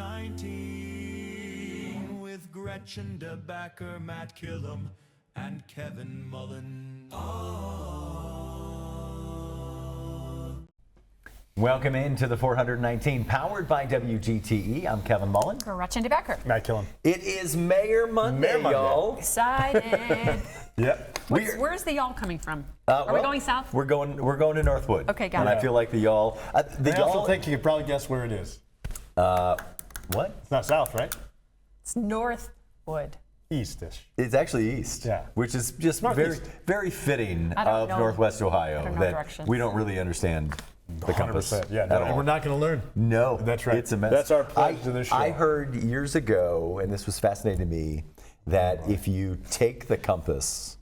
419 with Gretchen DeBacker, Matt Killam, and Kevin Mullen. Welcome into the 419, powered by WGTE. I'm Kevin Mullen. Gretchen DeBacker. Matt Killam. It is Mayor Monday, y'all. Excited. Yep. Where's the y'all coming from? Are we going south? We're going to Northwood. Okay, got and it. I feel like the y'all. I also think you could probably guess where it is. What? It's not south, right? It's Northwood. East-ish. It's actually east. Yeah. Which is just Northeast. very fitting I don't of know. Northwest Ohio. I don't know that directions. we don't really understand the compass. 100%. Yeah, at no, all. and we're not going to learn. No, That's right. It's a mess. That's our pledge to this show. I heard years ago, and this was fascinating to me, that if you take the compass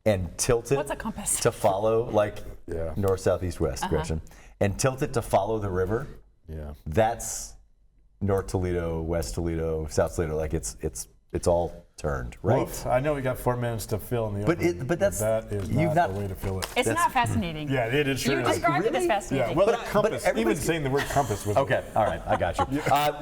and tilt it What's a compass? to follow, like Yeah. north, south, east, west, Gretchen, and tilt it to follow the river, Yeah. that's North Toledo, West Toledo, South Toledo. Like it's all turned, right? Woof. I know we got 4 minutes to fill in the But opening, that is not the way to fill it. It's not fascinating. Yeah, it is. You Sure. described it as Yeah, fascinating. well, the But compass. Even everybody's- saying the word compass was Okay, all right, I got you.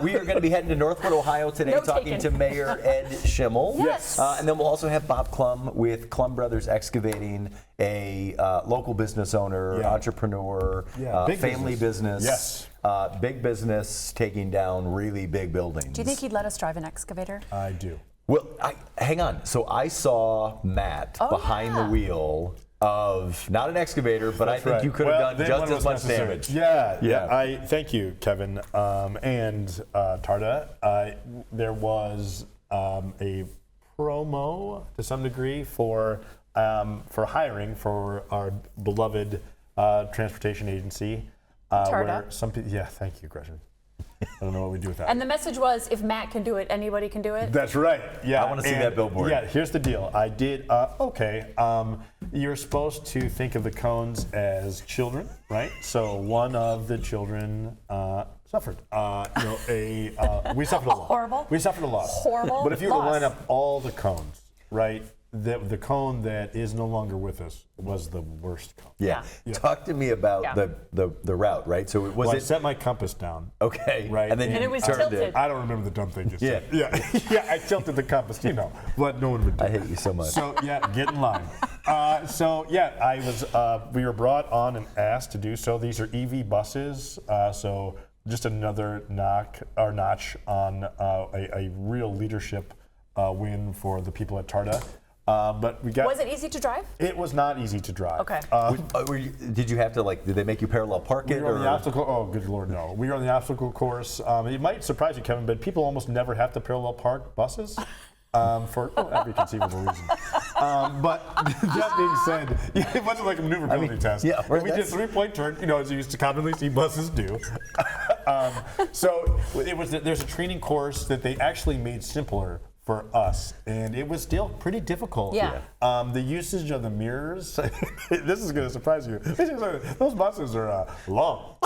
We are going to be heading to Northwood, Ohio today, No talking taken. to Mayor Ed Schimmel. Yes. And then we'll also have Bob Klumm with Klumm Brothers Excavating, a local business owner, Yeah. entrepreneur, Yeah, big family business. Yes. Big business taking down really big buildings. Do you think he'd let us drive an excavator? I do. Well, hang on. So I saw Matt behind the wheel of not an excavator, but I think you could have done just as much damage. Yeah. I thank you, Kevin, and Tarda. There was a promo to some degree for hiring for our beloved transportation agency. Tarda. Where some people, yeah, thank you, Gretchen. I don't know what we do with that. And the message was, if Matt can do it, anybody can do it? That's right. Yeah. I wanna see that billboard. Yeah, here's the deal. I did, you're supposed to think of the cones as children, right? So one of the children suffered. We suffered a lot. Horrible. We suffered a lot. Horrible But if you were to loss. line up all the cones, right, the cone that is no longer with us was the worst cone. Yeah. Yeah. Talk to me about Yeah. the route, right? So Well, I set my compass down. okay, Right. and then And you it was turned tilted. it. I don't remember the dumb thing you said. Yeah. Yeah, I tilted the compass, but no one would do I it. hate you so much. So yeah, get in line. I was. We were brought on and asked to do so. These are EV buses. So just another notch on a real leadership win for the people at Tarda. But we got. Was it easy to drive? It was not easy to drive. Okay. Did you have to did they make you parallel park We it? were on Or? the obstacle. Oh, good Lord, no. We were on the obstacle course. It might surprise you, Kevin, but people almost never have to parallel park buses. For every conceivable reason. But that being said, it wasn't like a maneuverability test. yeah, But we did a 3-point turn, as you used to commonly see buses do. So there's a training course that they actually made simpler for us, and it was still pretty difficult. Yeah. The usage of the mirrors, this is going to surprise you. Those buses are long.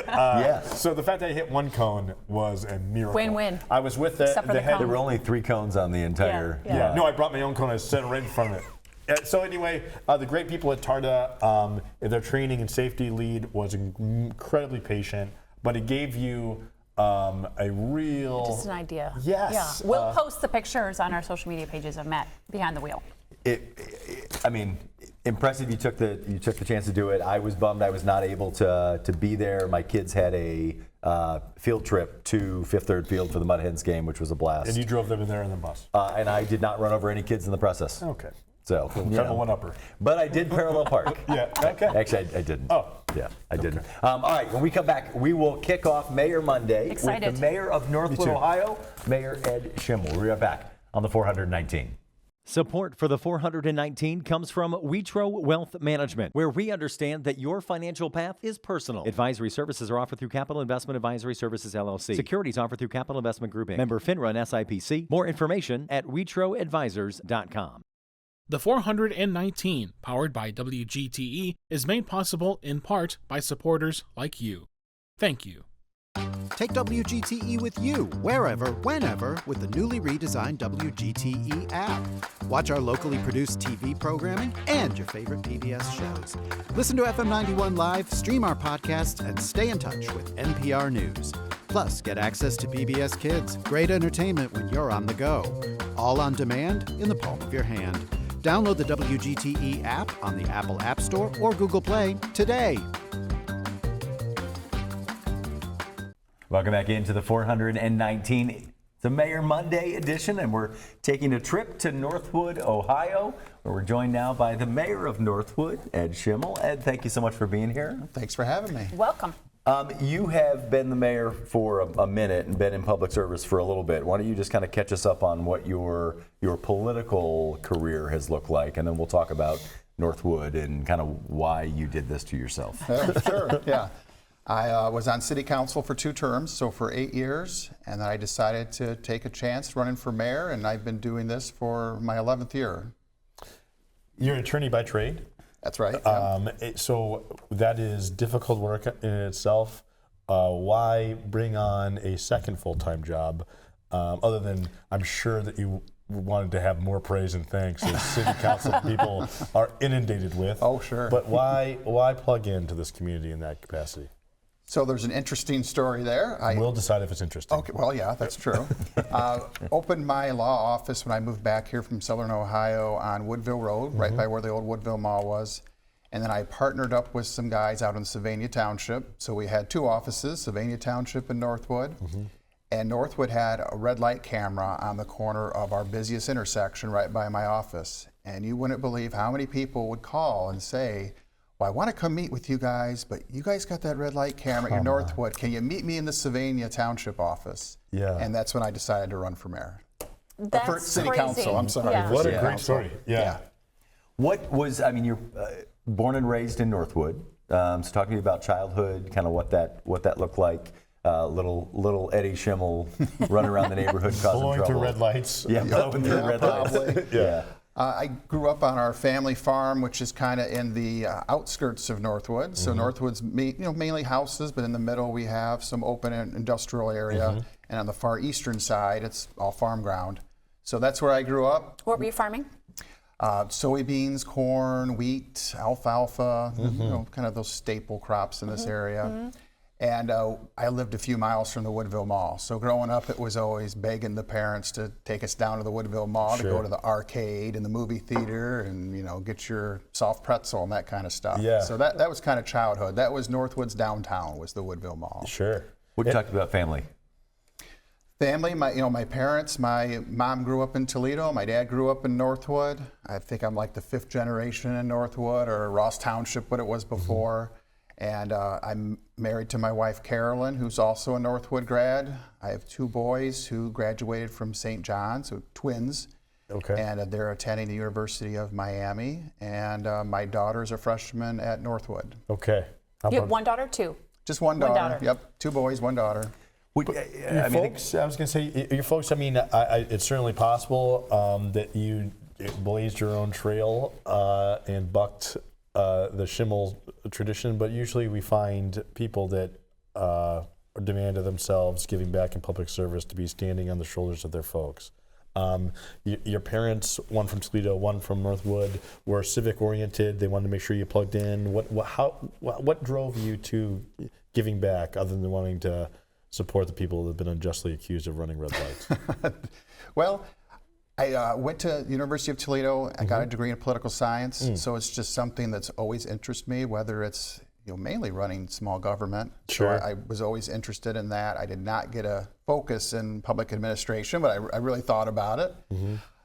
Yeah. So the fact that I hit one cone was a miracle. Win-win. I was with Except for the There cone. were only 3 cones on the entire. Yeah. No, I brought my own cone. I set it right in front of it. So anyway, the great people at Tarda, their training and safety lead was incredibly patient, but it gave you a real. Just an idea. Yes. Yeah. We'll post the pictures on our social media pages of Matt behind the wheel. I mean, impressive. You took the chance to do it. I was bummed I was not able to be there. My kids had a field trip to Fifth Third Field for the Mud Hens game, which was a blast. And you drove them in there in the bus. And I did not run over any kids in the process. Okay. So Kind of a one-upper. But I did parallel park. Yeah. Okay. Actually, I didn't. Oh. Yeah, I didn't. All right, when we come back, we will kick off Mayor Monday Excited. with the mayor of Northwood, too. Ohio, Mayor Ed Schimmel. We'll be right back on the 419. Support for the 419 comes from Witro Wealth Management, where we understand that your financial path is personal. Advisory services are offered through Capital Investment Advisory Services, LLC. Securities offered through Capital Investment Group, Inc. Member FINRA and SIPC. More information at witroadvisors.com. The 419, powered by WGTE, is made possible in part by supporters like you. Thank you. Take WGTE with you, wherever, whenever, with the newly redesigned WGTE app. Watch our locally produced TV programming and your favorite PBS shows. Listen to FM 91 Live, stream our podcasts, and stay in touch with NPR News. Plus, get access to PBS Kids, great entertainment when you're on the go. All on demand in the palm of your hand. Download the WGTE app on the Apple App Store or Google Play today. Welcome back into the 419. The Mayor Monday edition, and we're taking a trip to Northwood, Ohio, where we're joined now by the Mayor of Northwood, Ed Schimmel. Ed, thank you so much for being here. Thanks for having me. Welcome. You have been the mayor for a minute and been in public service for a little bit. Why don't you just kind of catch us up on what your political career has looked like, and then we'll talk about Northwood and kind of why you did this to yourself. Sure, yeah. I was on city council for 2 terms, so for 8 years, and then I decided to take a chance running for mayor, and I've been doing this for my 11th year. You're an attorney by trade? That's right. Yeah. So that is difficult work in itself. Why bring on a second full-time job, other than I'm sure that you wanted to have more praise and thanks as city council people are inundated with. Oh, sure. But why plug into this community in that capacity? So there's an interesting story there. We'll decide if it's interesting. Okay, well, yeah, that's true. Opened my law office when I moved back here from Southern Ohio on Woodville Road, right by where the old Woodville Mall was. And then I partnered up with some guys out in Sylvania Township. So we had 2 offices, Sylvania Township and Northwood. And Northwood had a red light camera on the corner of our busiest intersection right by my office. And you wouldn't believe how many people would call and say, well, I want to come meet with you guys, but you guys got that red light camera at your Northwood. Can you meet me in the Sylvania Township office? Yeah. And that's when I decided to run for mayor. That's for city crazy. council, I'm sorry. Yeah. What a great story. Yeah. What was, I mean, you're born and raised in Northwood. So talk to me about childhood, kind of what that looked like. Little Eddie Schimmel running around the neighborhood causing Blowing trouble. through red lights. Yeah, blowing through red lights. Yeah. I grew up on our family farm, which is kind of in the outskirts of Northwood. So Northwood's mainly houses, but in the middle we have some open industrial area. And on the far eastern side, it's all farm ground. So that's where I grew up. What were you farming? Soybeans, corn, wheat, alfalfa, kind of those staple crops in this area. And I lived a few miles from the Woodville Mall. So growing up, it was always begging the parents to take us down to the Woodville Mall to go to the arcade and the movie theater and, get your soft pretzel and that kind of stuff. Yeah. So that was kind of childhood. That was Northwood's downtown, was the Woodville Mall. Sure. What you talked about family? Family, my parents, my mom grew up in Toledo, my dad grew up in Northwood. I think I'm like the 5th generation in Northwood, or Ross Township, what it was before. And I'm married to my wife, Carolyn, who's also a Northwood grad. I have 2 boys who graduated from St. John's, so twins. Okay. And they're attending the University of Miami. And my daughter's a freshman at Northwood. Okay. You have 1 daughter, 2? Just one daughter. daughter. Yep, 2 boys, 1 daughter. Your folks, I was going to say, your folks, I mean, it's certainly possible that you blazed your own trail and bucked the Schimmel tradition, but usually we find people that demand of themselves giving back in public service to be standing on the shoulders of their folks. Your parents, one from Toledo, one from Northwood, were civic oriented. They wanted to make sure you plugged in. What drove you to giving back, other than wanting to support the people that have been unjustly accused of running red lights? Well, I went to the University of Toledo. I got a degree in political science, so it's just something that's always interested me, whether it's mainly running small government. Sure. So I was always interested in that. I did not get a focus in public administration, but I really thought about it.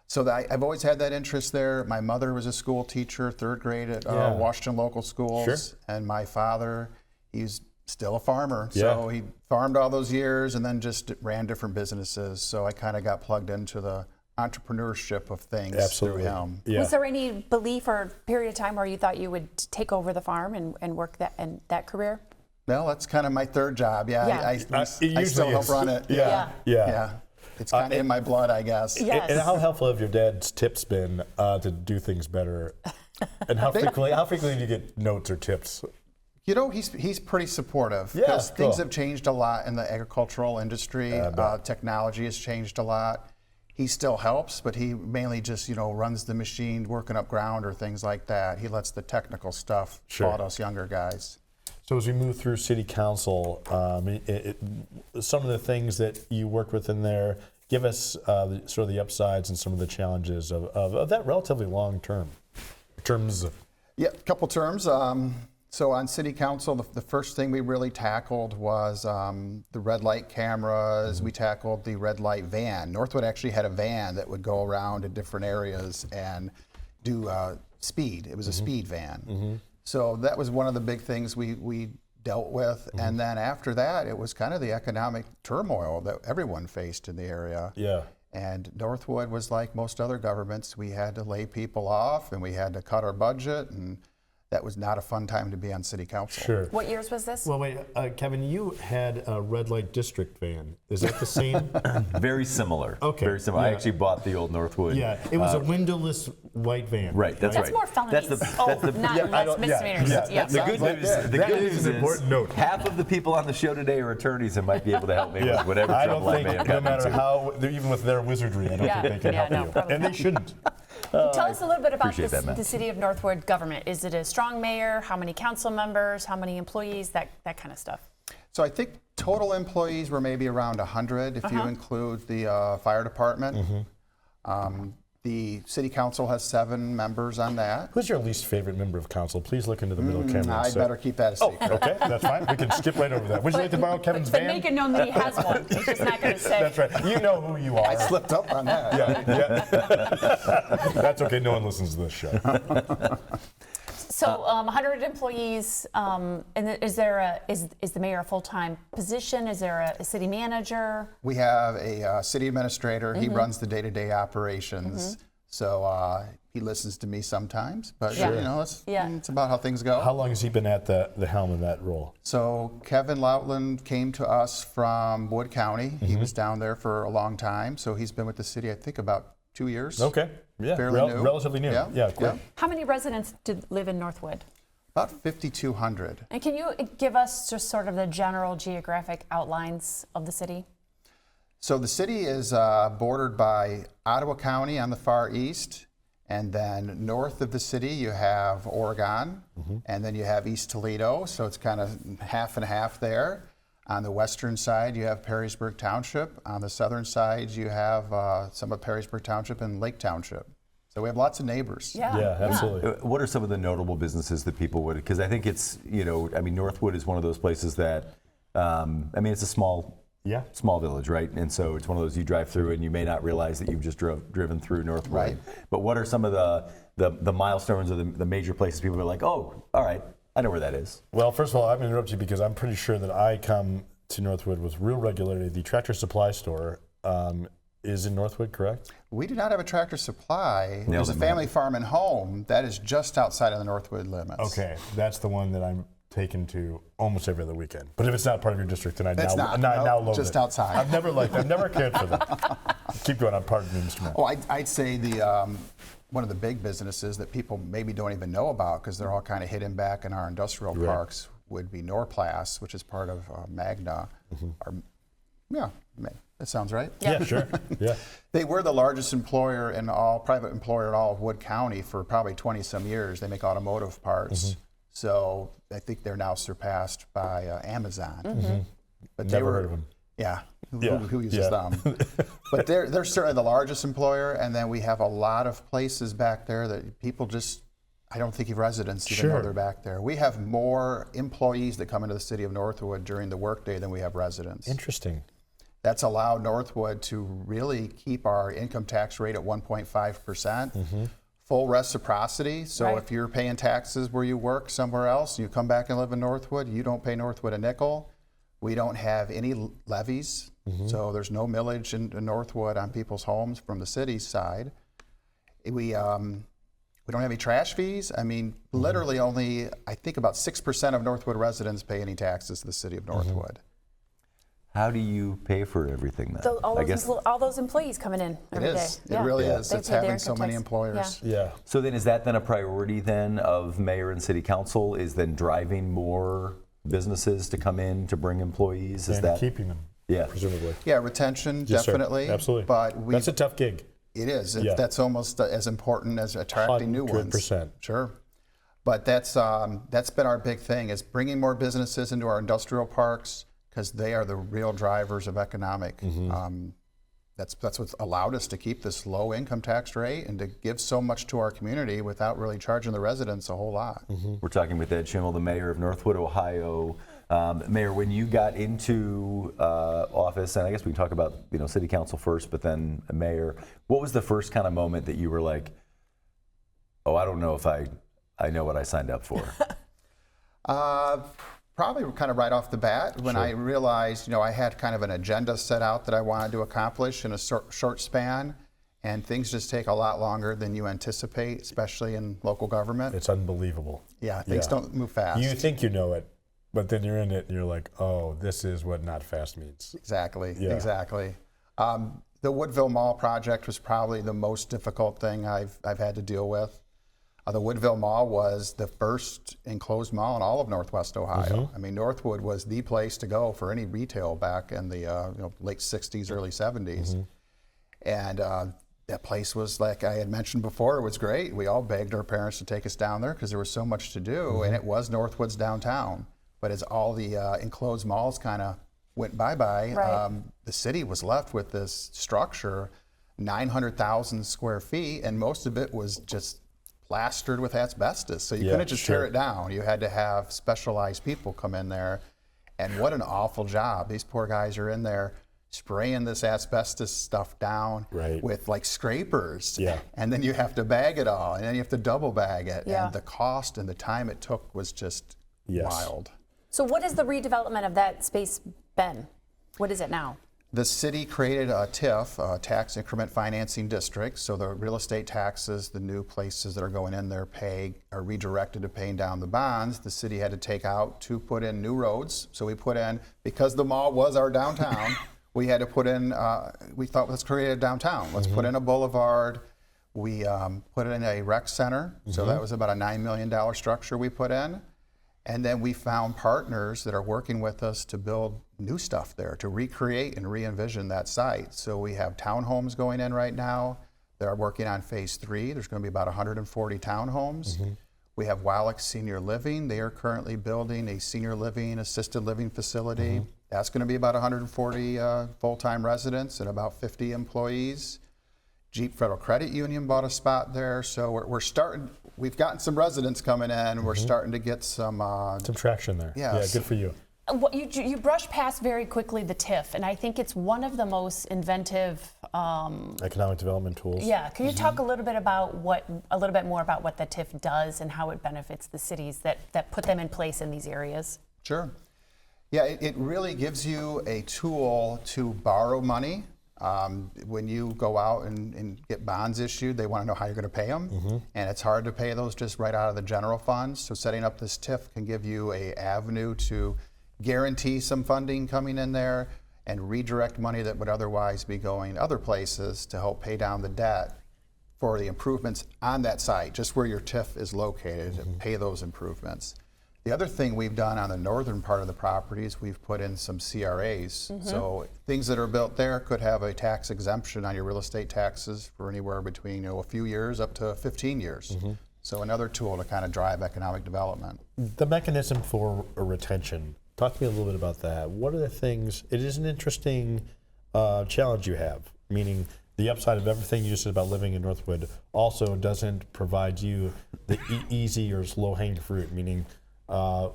So I've always had that interest there. My mother was a school teacher, 3rd grade at Washington local schools, and my father, he's still a farmer. So he farmed all those years and then just ran different businesses. So I kind of got plugged into the entrepreneurship of things through him. Yeah. Was there any belief or period of time where you thought you would take over the farm and work that career? Well, that's kind of my 3rd job. I still help run it. Yeah. It's kind of in my blood, I guess. Yes. And how helpful have your dad's tips been to do things better? And how frequently do you get notes or tips? He's pretty supportive. Yeah, because things cool. have changed a lot in the agricultural industry. Technology has changed a lot. He still helps, but he mainly just, runs the machine, working up ground or things like that. He lets the technical stuff taught us younger guys. So as we move through city council, some of the things that you worked with in there, give us sort of the upsides and some of the challenges of that relatively long term. Terms. Yeah, a couple terms. So on city council, the first thing we really tackled was the red light cameras. We tackled the red light van. Northwood actually had a van that would go around in different areas and do speed. It was a speed van. So that was one of the big things we dealt with. And then after that, it was kind of the economic turmoil that everyone faced in the area. Yeah. And Northwood was like most other governments. We had to lay people off and we had to cut our budget, and that was not a fun time to be on city council. Sure. What years was this? Well, wait, Kevin, you had a red light district van. Is that the same? Very similar. Okay. Very similar. I Yeah. actually bought the old Northwood. Yeah, it was a windowless white van. Right, that's That's right. more felonies. That's the not less misdemeanors. yeah. The good news, That is an important note. half of the people on the show today are attorneys and might be able to help me with whatever I trouble don't I may have think, no gotten matter into. how, even with their wizardry, I don't think they can help no, you. probably And they not. shouldn't. Tell us a little bit about appreciate that, Matt. the city of Northwood government. Is it a strong mayor? How many council members? How many employees? That kind of stuff. So I think total employees were maybe around 100 if you include the fire department. The city council has 7 members on that. Who's your least favorite member of council? Please look into the middle camera. and I'd say- better keep that a secret. Okay, that's fine. We can skip right over that. Would you like to borrow Kevin's But van? make it known that he has one. He's just not going to say. That's right. You know who you are. I slipped up on that. Yeah. That's okay. No one listens to this show. So 100 employees, and is the mayor a full-time position? Is there a city manager? We have a city administrator. He runs the day-to-day operations. So he listens to me sometimes, but Yeah. you know, it's Yeah. about how things go. How long has he been at the helm in that role? So Kevin Loutland came to us from Wood County. He was down there for a long time. So he's been with the city, I think, about 2 years. Okay. Yeah. Fairly new. Relatively new. Yeah. Cool. Yeah. How many residents live in Northwood? About 5,200. And can you give us just sort of the general geographic outlines of the city? So the city is bordered by Ottawa County on the far east, and then north of the city you have Oregon, and then you have East Toledo, so it's kind of half and half there. On the western side you have Perrysburg Township. On the southern side you have some of Perrysburg Township and Lake Township. So we have lots of neighbors. Yeah, absolutely. What are some of the notable businesses that people would, because I think it's, Northwood is one of those places that, it's a small village, right? And so it's one of those you drive through and you may not realize that you've just driven through Northwood. Right. But what are some of the milestones or the major places people are like, oh, all right, I know where that is? Well, first of all, I'm going to interrupt you because I'm pretty sure that I come to Northwood with real regularity. The Tractor Supply store is in Northwood, correct? We do not have a Tractor Supply. Nailed There's a it, family Matt. farm and home that is just outside of the Northwood limits. Okay, that's the one that I'm taken to almost every other weekend. But if it's not part of your district, then I It's now not. now Nope, loathe just it. outside. I've never cared for them. Keep going. Pardon me, Mr. Mayor. Oh, I'd say the one of the big businesses that people maybe don't even know about because they're all kind of hidden back in our industrial parks would be Norplast, which is part of Magna. That sounds right. Yeah, sure. Yeah. They were the largest employer in private employer in all of Wood County for probably 20 some years. They make automotive parts. So I think they're now surpassed by Amazon. But Never heard of them. Yeah. Yeah, Who uses yeah. them? But they're certainly the largest employer, and then we have a lot of places back there that people just, I don't think residents even know Sure. they're back there. We have more employees that come into the city of Northwood during the workday than we have residents. Interesting. That's allowed Northwood to really keep our income tax rate at 1.5%. Full reciprocity. So Right. if you're paying taxes where you work somewhere else, you come back and live in Northwood, you don't pay Northwood a nickel. We don't have any levies. So there's no millage in Northwood on people's homes from the city's side. We don't have any trash fees. I mean, literally only, I think about 6% of Northwood residents pay any taxes to the city of Northwood. How do you pay for everything then? All those employees coming in It every day. is. It really is. They It's pay their having so income many tax. employers. Yeah. So then is that then a priority then of mayor and city council, is then driving more businesses to come in to bring employees? Is And that keeping them, Yeah. presumably. Yeah, retention, Yes, sir. definitely. Absolutely. But That's a tough gig. it is. Yeah. That's almost as important as attracting new ones. 100%. Sure. But that's been our big thing, is bringing more businesses into our industrial parks, because they are the real drivers of economic. That's what's allowed us to keep this low income tax rate and to give so much to our community without really charging the residents a whole lot. We're talking with Ed Schimmel, the mayor of Northwood, Ohio. Mayor, when you got into office, and I guess we can talk about city council first, but then mayor, what was the first kind of moment that you were like, oh, I don't know if I know what I signed up for? Probably kind of right off the bat when I realized, I had kind of an agenda set out that I wanted to accomplish in a short span, and things just take a lot longer than you anticipate, especially in local government. It's unbelievable. Yeah, things don't move fast. You think you know it, but then you're in it and you're like, oh, this is what not fast means. Exactly, Yeah. exactly. The Woodville Mall project was probably the most difficult thing I've had to deal with. The Woodville Mall was the first enclosed mall in all of Northwest Ohio. I mean, Northwood was the place to go for any retail back in the late 60s, early 70s. And that place was, like I had mentioned before, it was great. We all begged our parents to take us down there because there was so much to do, and it was Northwood's downtown. But as all the enclosed malls kind of went bye-bye, the city was left with this structure, 900,000 square feet, and most of it was just plastered with asbestos. So you couldn't just tear it down. You had to have specialized people come in there. And what an awful job. These poor guys are in there spraying this asbestos stuff down with like scrapers. And then you have to bag it all, and then you have to double bag it. And the cost and the time it took was just wild. So what has the redevelopment of that space been? What is it now? The city created a TIF, a tax increment financing district, so the real estate taxes, the new places that are going in there are redirected to paying down the bonds. The city had to take out to put in new roads. So we put in, because the mall was our downtown, we had to put in, we thought, let's create a downtown. Let's put in a boulevard. We put in a rec center, so that was about a $9 million structure we put in. And then we found partners that are working with us to build new stuff there, to recreate and re-envision that site. So we have townhomes going in right now. They're working on phase 3. There's going to be about 140 townhomes. We have Wallach Senior Living. They are currently building a senior living, assisted living facility. That's going to be about 140 full-time residents and about 50 employees. Jeep Federal Credit Union bought a spot there. So we're starting, we've gotten some residents coming in. We're starting to get some traction there. Yeah, good for you. You brushed past very quickly the TIF, and I think it's one of the most inventive economic development tools. Yeah, can you talk a little bit more about what the TIF does and how it benefits the cities that put them in place in these areas? Sure. Yeah, it really gives you a tool to borrow money. When you go out and get bonds issued, they want to know how you're going to pay them, and it's hard to pay those just right out of the general funds. So setting up this TIF can give you an avenue to guarantee some funding coming in there and redirect money that would otherwise be going other places to help pay down the debt for the improvements on that site, just where your TIF is located, and pay those improvements. The other thing we've done on the northern part of the property is we've put in some CRAs. So things that are built there could have a tax exemption on your real estate taxes for anywhere between a few years up to 15 years. So another tool to kind of drive economic development. The mechanism for retention, talk to me a little bit about that. What are the things, it is an interesting challenge you have, meaning the upside of everything you just said about living in Northwood also doesn't provide you the easy or low-hanging fruit, meaning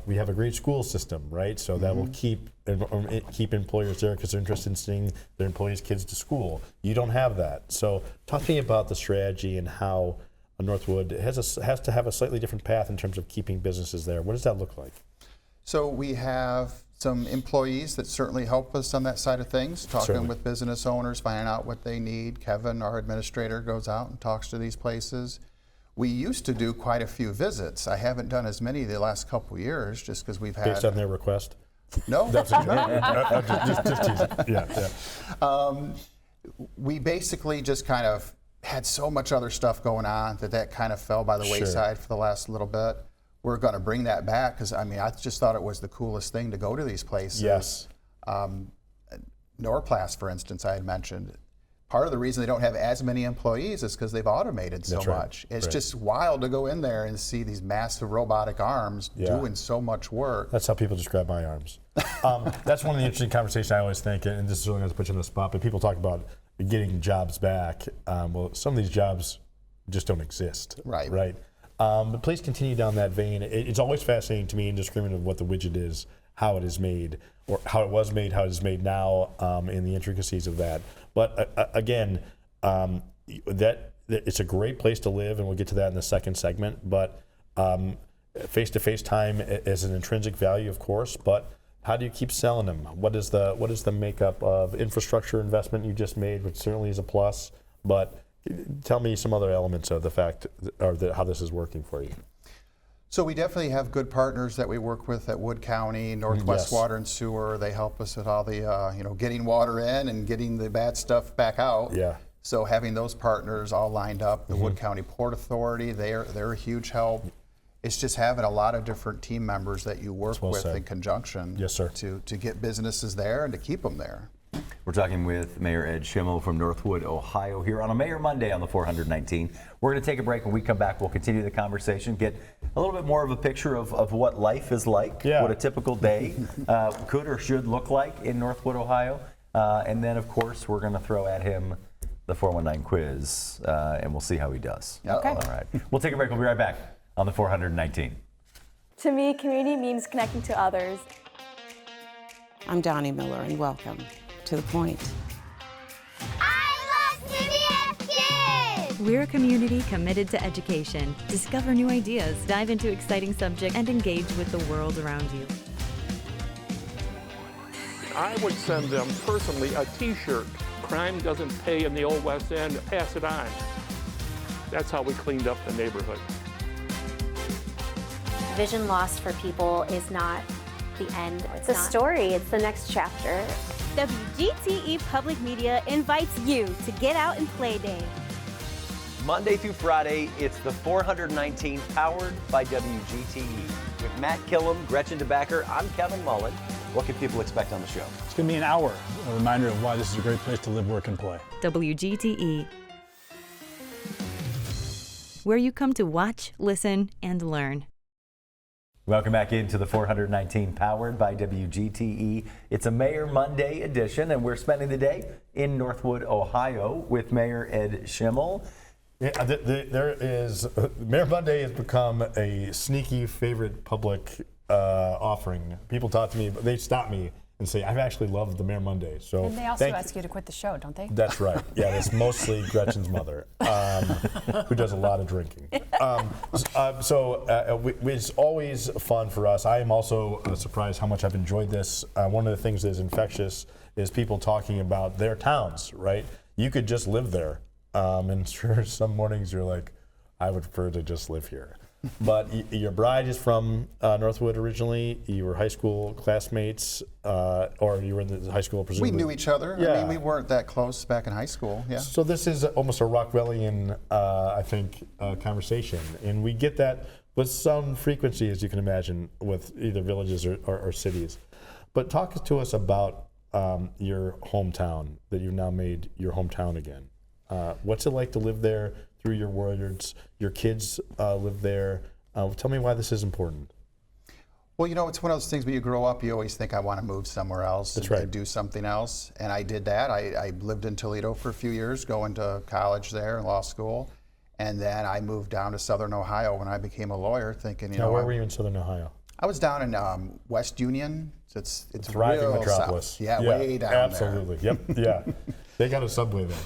we have a great school system, right? So that will keep employers there because they're interested in sending their employees' kids to school. You don't have that. So talk to me about the strategy and how Northwood has to have a slightly different path in terms of keeping businesses there. What does that look like? So we have some employees that certainly help us on that side of things, talking with business owners, finding out what they need. Kevin, our administrator, goes out and talks to these places. We used to do quite a few visits. I haven't done as many the last couple of years just because we've had... Based on their request? No. That's a joke. just teasing. Yeah. We basically just kind of had so much other stuff going on that kind of fell by the wayside for the last little bit. We're going to bring that back because, I mean, I just thought it was the coolest thing to go to these places. Yes. Norplast, for instance, I had mentioned. part of the reason they don't have as many employees is because they've automated so That's right. much. It's Right. just wild to go in there and see these massive robotic arms doing so much work. That's how people describe my arms. That's one of the interesting conversations I always think, and this is really going to put you on the spot, but people talk about getting jobs back. Well, some of these jobs just don't exist. Right. Right. But please continue down that vein. It's always fascinating to me, indiscriminate of what the widget is, how it is made, or how it was made, how it is made now, and the intricacies of that. But again, that it's a great place to live, and we'll get to that in the second segment. But face-to-face time is an intrinsic value, of course. But how do you keep selling them? What is the makeup of infrastructure investment you just made, which certainly is a plus? But tell me some other elements of the fact, or how this is working for you. So we definitely have good partners that we work with at Wood County, Northwest Yes. Water and Sewer. They help us with all the, getting water in and getting the bad stuff back out. Yeah. So having those partners all lined up, the Wood County Port Authority, they're a huge help. It's just having a lot of different team members that you work well with said. in conjuncction. Yes, sir. To get businesses there and to keep them there. We're talking with Mayor Ed Schimmel from Northwood, Ohio, here on a Mayor Monday on the 419. We're going to take a break. When we come back, we'll continue the conversation, get a little bit more of a picture of what life is like, Yeah. what a typical day could or should look like in Northwood, Ohio. And then, of course, we're going to throw at him the 419 quiz, and we'll see how he does. Okay. All right. We'll take a break. We'll be right back on the 419. To me, community means connecting to others. I'm Donnie Miller, and welcome to The Point. I love PBS Kids! We're a community committed to education. Discover new ideas, dive into exciting subjects, and engage with the world around you. I would send them personally a t-shirt. Crime doesn't pay in the Old West End, pass it on. That's how we cleaned up the neighborhood. Vision loss for people is not the end. It's a story, it's the next chapter. WGTE Public Media invites you to Get Out and Play Day. Monday through Friday, it's the 419 powered by WGTE. With Matt Klumm, Gretchen DeBacker, I'm Kevin Mullen. What can people expect on the show? It's going to be an hour, a reminder of why this is a great place to live, work, and play. WGTE, where you come to watch, listen, and learn. Welcome back into the 419 powered by WGTE. It's a Mayor Monday edition, and we're spending the day in Northwood, Ohio with Mayor Ed Schimmel. Yeah, there is Mayor Monday has become a sneaky favorite public offering. People talk to me, but they stop me and say, I've actually loved the Mayor Monday. So And they also ask you to quit the show, don't they? That's right. Yeah, it's mostly Gretchen's mother, who does a lot of drinking. It's always fun for us. I am also surprised how much I've enjoyed this. One of the things that is infectious is people talking about their towns, right? You could just live there. And sure, some mornings you're like, I would prefer to just live here. But your bride is from Northwood originally. You were high school classmates, or you were in the high school presumably. We knew each other. Yeah. I mean, we weren't that close back in high school. Yeah. So this is almost a Rockwellian, I think, conversation. And we get that with some frequency, as you can imagine, with either villages or cities. But talk to us about your hometown, that you've now made your hometown again. What's it like to live there through your words? Your kids live there. Tell me why this is important. Well, it's one of those things when you grow up, you always think I want to move somewhere else. That's right. And do something else. And I did that. I lived in Toledo for a few years, going to college there and law school. And then I moved down to Southern Ohio when I became a lawyer, thinking, Now, where were you in Southern Ohio? I was down in West Union. So it's thriving real metropolis. South. Yeah, way down absolutely. there. Absolutely. Yep. Yeah. They got a subway there.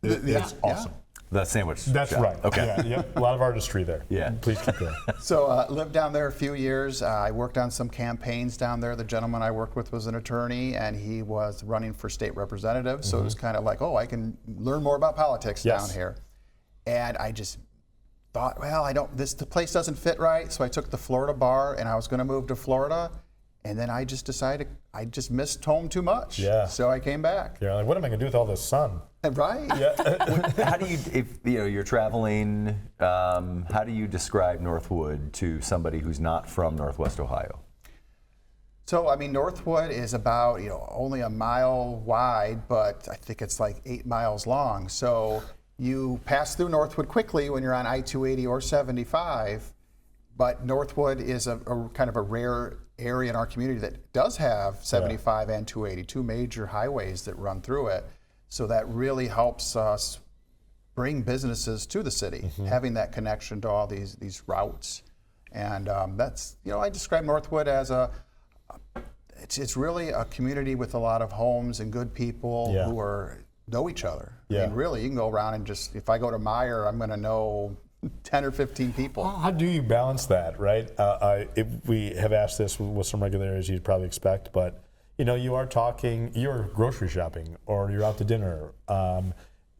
It's awesome. The sandwich That's shop. right. Okay. Yeah, yep. A lot of artistry there. Yeah. Please keep going. So lived down there a few years. I worked on some campaigns down there. The gentleman I worked with was an attorney, and he was running for state representative. So it was kind of like, I can learn more about politics down here. And I just thought, the place doesn't fit right. So I took the Florida bar, and I was going to move to Florida. And then I just decided I just missed home too much. Yeah. So I came back. Yeah. Like, what am I going to do with all this sun? Right. Yeah. How do you, if you're traveling, how do you describe Northwood to somebody who's not from Northwest Ohio? So, I mean, Northwood is about, only a mile wide, but I think it's like 8 miles long. So you pass through Northwood quickly when you're on I-280 or 75, but Northwood is a kind of a rare area in our community that does have 75 and 280, two major highways that run through it. So that really helps us bring businesses to the city, having that connection to all these routes. And that's, I describe Northwood as it's really a community with a lot of homes and good people who know each other. I mean, really, you can go around and just, if I go to Meyer, I'm going to know 10 or 15 people. How do you balance that, right? If we have asked this with some regularity, as you'd probably expect, but you're grocery shopping or you're out to dinner.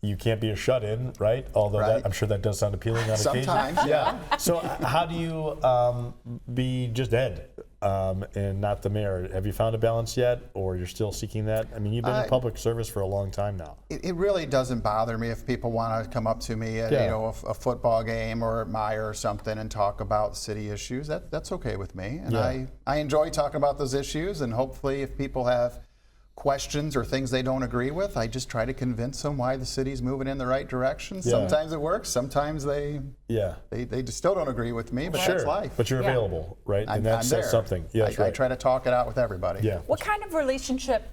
You can't be a shut-in, right? Although I'm sure that does sound appealing on occasion. Sometimes, yeah. So how do you be just Ed and not the mayor? Have you found a balance yet, or you're still seeking that? I mean, you've been in public service for a long time now. It really doesn't bother me if people want to come up to me at a football game or at Meyer or something and talk about city issues. That's okay with me, and I enjoy talking about those issues. And hopefully, if people have questions or things they don't agree with, I just try to convince them why the city's moving in the right direction. Sometimes it works, sometimes they just still don't agree with me, but that's life. But you're available, right? And that says something. Yes, I try to talk it out with everybody. Yeah. What kind of relationship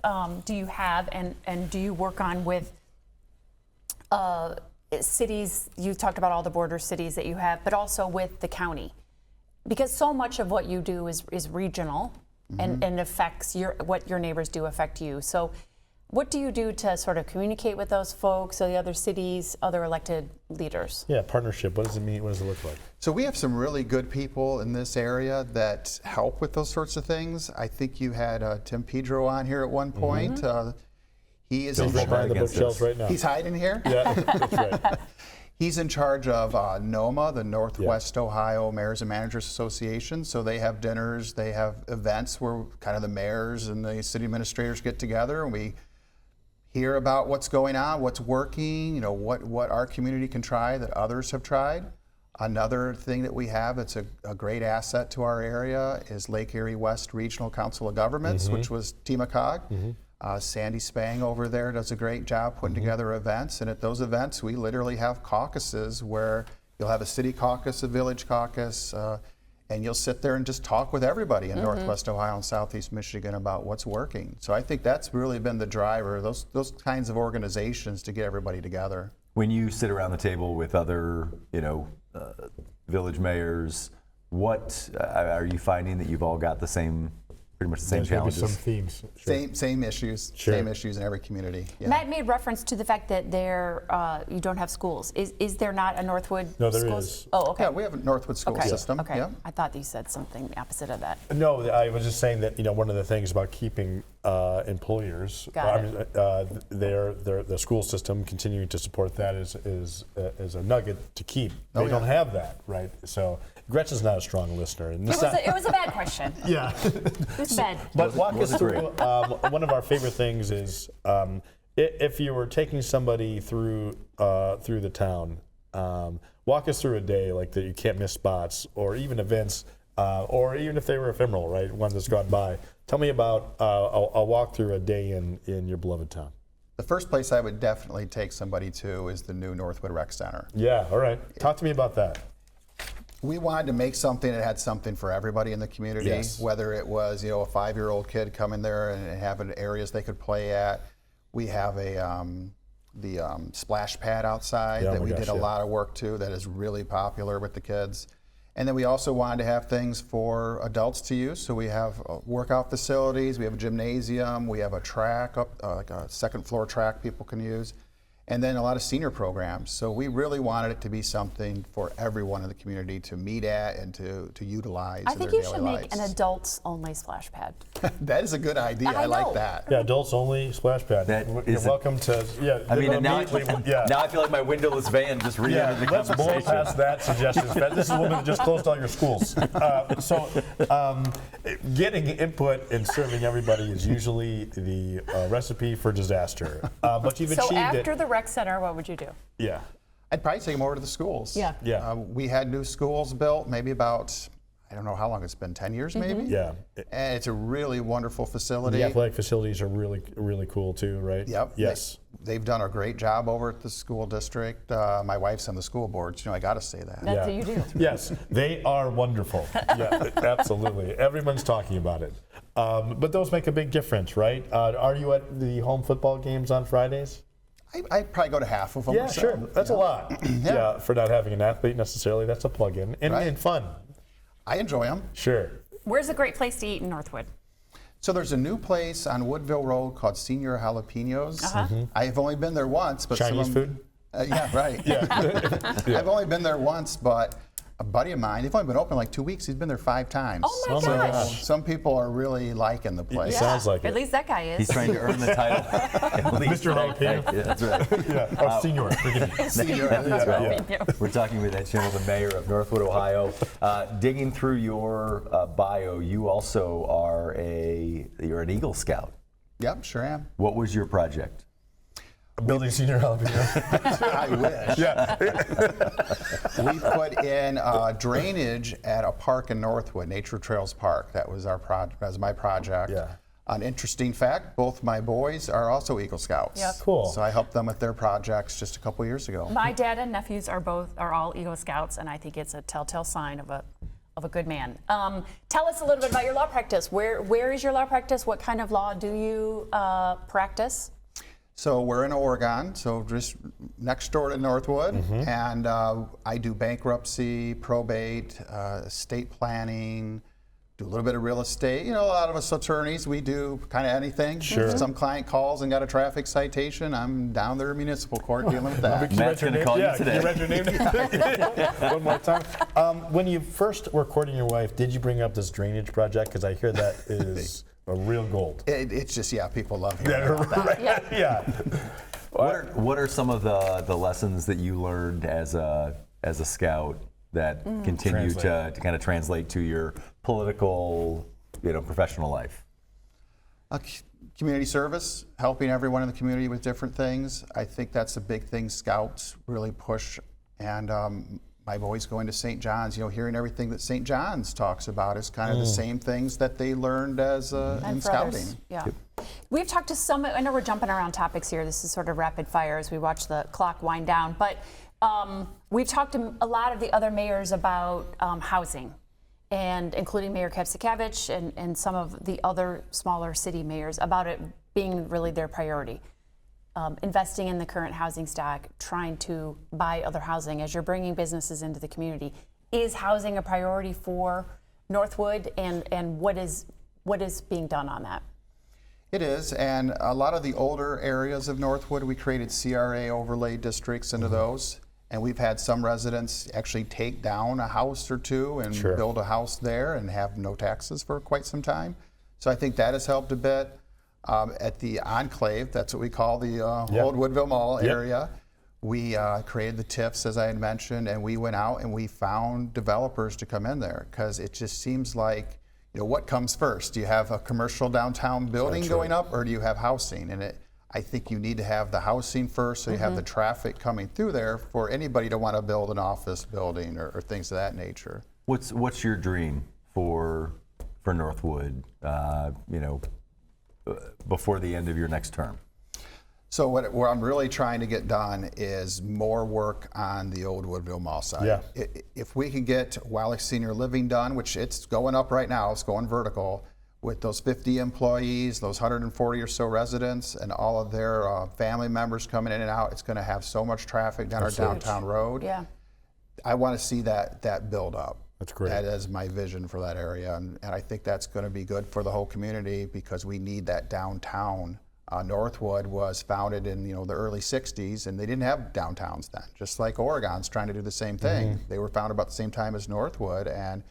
do you have and do you work on with cities? You talked about all the border cities that you have, but also with the county. Because so much of what you do is regional. And affects what your neighbors do affect you. So what do you do to sort of communicate with those folks, the other cities, other elected leaders? Yeah, partnership, what does it mean? What does it look like? So we have some really good people in this area that help with those sorts of things. I think you had Tim Pedro on here at one point. He is right behind the bookshelves right now. He's hiding here? Yeah, that's right. He's in charge of NOMA, the Northwest Ohio Mayors and Managers Association. So they have dinners, they have events where kind of the mayors and the city administrators get together and we hear about what's going on, what's working, what our community can try that others have tried. Another thing that we have that's a great asset to our area is Lake Erie West Regional Council of Governments, which was TMACOG. Sandy Spang over there does a great job putting together events, and at those events we literally have caucuses where you'll have a city caucus, a village caucus, and you'll sit there and just talk with everybody in Northwest Ohio and Southeast Michigan about what's working. So I think that's really been the driver, those kinds of organizations to get everybody together. When you sit around the table with other, village mayors, what are you finding that you've all got pretty much the same challenges? Some themes. Same issues. Same issues in every community. Yeah. Matt made reference to the fact that you don't have schools. Is there not a Northwood school? No, there is. Oh, okay. Yeah, we have a Northwood school system. Okay. Yeah. I thought you said something opposite of that. No, I was just saying that one of the things about keeping employers, the school system continuing to support that is a nugget to keep. They don't have that, right? So Gretchen's not a strong listener. And it was a bad question. Yeah. It was bad. But walk us through, one of our favorite things is if you were taking somebody through the town, walk us through a day like that you can't miss spots or even events, or even if they were ephemeral, right, one that's gone by. Tell me about a walk through a day in your beloved town. The first place I would definitely take somebody to is the new Northwood Rec Center. Yeah, all right. Talk to me about that. We wanted to make something that had something for everybody in the community, whether it was a 5-year-old kid coming there and having areas they could play at. We have the splash pad outside that we did a lot of work to that is really popular with the kids. And then we also wanted to have things for adults to use. So we have workout facilities, we have a gymnasium, we have a track up, like a second floor track people can use. And then a lot of senior programs. So we really wanted it to be something for everyone in the community to meet at and to utilize I in their think you daily should lives. make an adults-only splash pad. That is a good idea. I like that. Yeah, adults-only splash pad. You're welcome to. Yeah. I mean, now I feel like my windowless van just re-entered the let's conversation. blow past that suggestion. This is a woman that just closed all your schools. Getting input and serving everybody is usually the recipe for disaster. But you've achieved it. So after the rec center, what would you do? Yeah. I'd probably take them over to the schools. Yeah. We had new schools built maybe about, I don't know how long it's been, 10 years maybe? Yeah. And it's a really wonderful facility. The athletic facilities are really, really cool too, right? Yep. Yes. They've done a great job over at the school district. My wife's on the school board, I got to say that. That's what you do. Yes, they are wonderful. Yeah, absolutely. Everyone's talking about it. But those make a big difference, right? Are you at the home football games on Fridays? I probably go to half of them. Yeah, or so. sure. That's a lot. Yeah, for not having an athlete necessarily. That's a plug-in and fun. I enjoy them. Sure. Where's a great place to eat in Northwood? So there's a new place on Woodville Road called Senior Jalapenos. I've only been there once, but Chinese food? Yeah, right. I've only been there once, but a buddy of mine, they've only been open like 2 weeks. He's been there 5 times. Oh my gosh. Some people are really liking the place. It sounds like it. At least that guy is. He's trying to earn the title. Mr. Jalapeno. Yeah, that's right. Yeah. Senior. Forgive me. Senior. That's right. We're talking with Ed Schimmel, the mayor of Northwood, Ohio. Digging through your bio, you also are you're an Eagle Scout. Yep, sure am. What was your project? Building senior jalapeno. I wish. Yeah. We put in drainage at a park in Northwood, Nature Trails Park. That was my project. Yeah. An interesting fact, both my boys are also Eagle Scouts. Yep. Cool. So I helped them with their projects just a couple years ago. My dad and nephews are all Eagle Scouts, and I think it's a telltale sign of a good man. Tell us a little bit about your law practice. Where is your law practice? What kind of law do you practice? So we're in Oregon, so just next door to Northwood, and I do bankruptcy, probate, estate planning, do a little bit of real estate. A lot of us attorneys, we do kind of anything. Sure. If some client calls and got a traffic citation, I'm down there in municipal court dealing with that. Matt's going to call you today. Can you read your name? One more time. When you first were courting your wife, did you bring up this drainage project? Because I hear that is a real gold. It's just, people love hearing about that. Yeah. What are some of the lessons that you learned as a scout that continue to kind of translate to your political, professional life? Community service, helping everyone in the community with different things. I think that's a big thing Scouts really push. And my boys going to St. John's, hearing everything that St. John's talks about is kind of the same things that they learned as in scouting. Yeah. We've talked to I know we're jumping around topics here. This is sort of rapid fire as we watch the clock wind down. But we've talked to a lot of the other mayors about housing, and including Mayor Kapsakevich and some of the other smaller city mayors about it being really their priority. Investing in the current housing stock, trying to buy other housing as you're bringing businesses into the community. Is housing a priority for Northwood, and what is being done on that? It is, and a lot of the older areas of Northwood, we created CRA overlay districts into those, and we've had some residents actually take down a house or two and build a house there and have no taxes for quite some time. So I think that has helped a bit. At the Enclave, that's what we call the old Woodville Mall area, we created the TIFs, as I had mentioned, and we went out and we found developers to come in there, because it just seems like, what comes first? Do you have a commercial downtown building going up, or do you have housing? And I think you need to have the housing first, so you have the traffic coming through there for anybody to want to build an office building or things of that nature. What's your dream for Northwood? Before the end of your next term? So what I'm really trying to get done is more work on the old Woodville Mall side. Yeah. If we can get Wallach Senior Living done, which it's going up right now, it's going vertical, with those 50 employees, those 140 or so residents, and all of their family members coming in and out, it's going to have so much traffic down our downtown road. Yeah. I want to see that build up. That's great. That is my vision for that area, and I think that's going to be good for the whole community, because we need that downtown. Northwood was founded in the early 60s, and they didn't have downtowns then. Just like Oregon's trying to do the same thing. They were founded about the same time as Northwood, and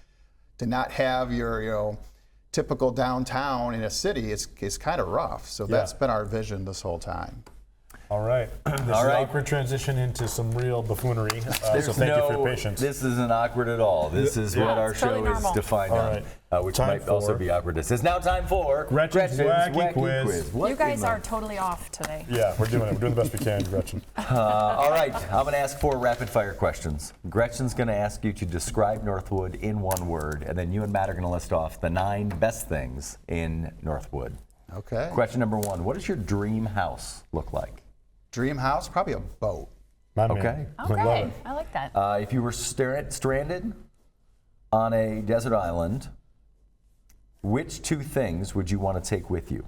to not have your typical downtown in a city is kind of rough. So that's been our vision this whole time. All right. This is an awkward transition into some real buffoonery. So thank you for your patience. This isn't awkward at all. This is what our show is defined on, which might also be awkwardness. It's now time for Gretchen's Wacky Quiz. You guys are totally off today. Yeah, we're doing it. We're doing the best we can, Gretchen. All right, I'm going to ask 4 rapid-fire questions. Gretchen's going to ask you to describe Northwood in 1 word, and then you and Matt are going to list off the 9 best things in Northwood. Okay. Question number 1, what does your dream house look like? Dream house? Probably a boat. Okay. Okay, I like that. If you were stranded on a desert island, which 2 things would you want to take with you?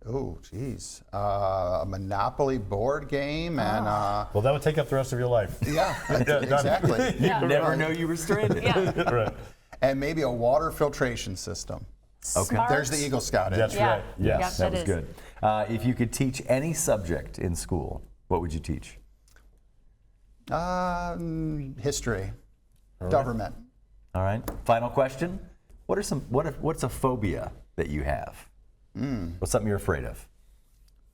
Oh, geez. A Monopoly board game and... well, that would take up the rest of your life. Yeah, exactly. You'd never know you were stranded. Right. And maybe a water filtration system. Okay. Smart. There's the Eagle Scout. That's right. Yes. That was good. If you could teach any subject in school, what would you teach? History. Government. All right. Final question. What's a phobia that you have? What's something you're afraid of?